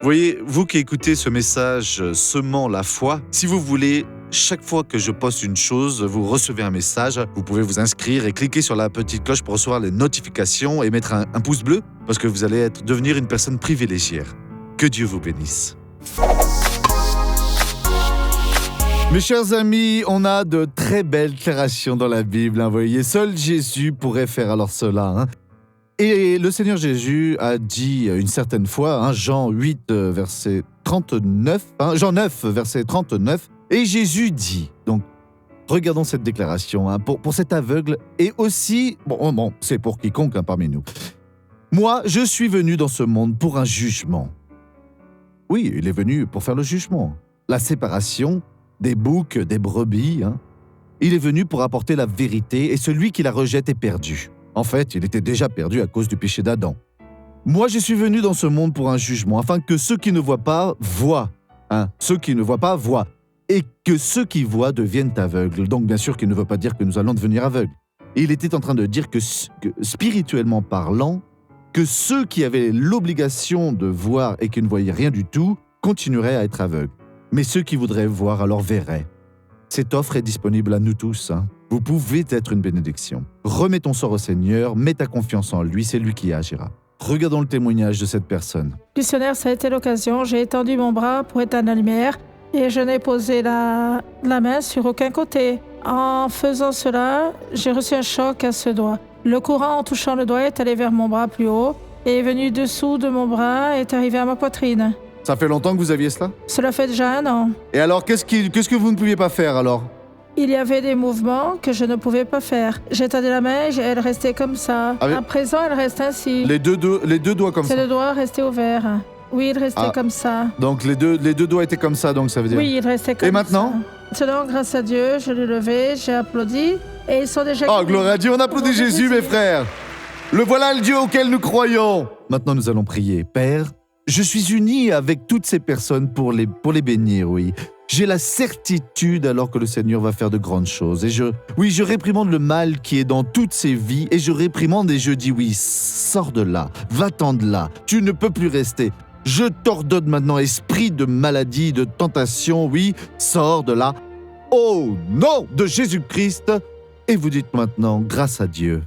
Voyez, vous qui écoutez ce message semant la foi, si vous voulez, chaque fois que je poste une chose, vous recevez un message. Vous pouvez vous inscrire et cliquer sur la petite cloche pour recevoir les notifications et mettre un pouce bleu parce que vous allez devenir une personne privilégiée. Que Dieu vous bénisse. Mes chers amis, on a de très belles déclarations dans la Bible. Vous voyez, seul Jésus pourrait faire alors cela. Et le Seigneur Jésus a dit une certaine fois, Jean 8, verset 39, Jean 9, verset 39, et Jésus dit, donc regardons cette déclaration, pour cet aveugle, et aussi, c'est pour quiconque parmi nous. Moi, je suis venu dans ce monde pour un jugement. Oui, il est venu pour faire le jugement, la séparation des boucs, des brebis. Il est venu pour apporter la vérité, et celui qui la rejette est perdu. En fait, il était déjà perdu à cause du péché d'Adam. Moi, je suis venu dans ce monde pour un jugement, afin que ceux qui ne voient pas voient. Ceux qui ne voient pas voient. Et que ceux qui voient deviennent aveugles. Donc, bien sûr, qu'il ne veut pas dire que nous allons devenir aveugles. Et il était en train de dire que spirituellement parlant, que ceux qui avaient l'obligation de voir et qui ne voyaient rien du tout, continueraient à être aveugles. Mais ceux qui voudraient voir alors verraient. Cette offre est disponible à nous tous. Vous pouvez être une bénédiction. Remets ton sort au Seigneur, mets ta confiance en lui, c'est lui qui agira. Regardons le témoignage de cette personne. Missionnaire, ça a été l'occasion. J'ai étendu mon bras pour éteindre la lumière et je n'ai posé la main sur aucun côté. En faisant cela, j'ai reçu un choc à ce doigt. Le courant en touchant le doigt est allé vers mon bras plus haut et est venu dessous de mon bras et est arrivé à ma poitrine. Ça fait longtemps que vous aviez cela ? Cela fait déjà 1 an. Et alors, qu'est-ce que vous ne pouviez pas faire alors ? Il y avait des mouvements que je ne pouvais pas faire. J'étendais la main et elle restait comme ça. À présent, elle reste ainsi. Les deux doigts comme ça ? C'est le doigt resté ouvert. Oui, il restait comme ça. Donc les deux doigts étaient comme ça, donc ça veut dire... Oui, il restait comme ça. Et maintenant ? Selon, grâce à Dieu, je l'ai levé, j'ai applaudi et ils sont déjà... Oh, gloire à Dieu, on applaudit Jésus, mes frères. Le voilà le Dieu auquel nous croyons. Maintenant, nous allons prier. Père, je suis uni avec toutes ces personnes pour les bénir, oui. J'ai la certitude alors que le Seigneur va faire de grandes choses. Et je réprimande le mal qui est dans toutes ces vies. Et je réprimande et je dis oui, sors de là, va-t'en de là. Tu ne peux plus rester. Je t'ordonne maintenant, esprit de maladie, de tentation, oui, sors de là. Au nom de Jésus-Christ. Et vous dites maintenant, grâce à Dieu.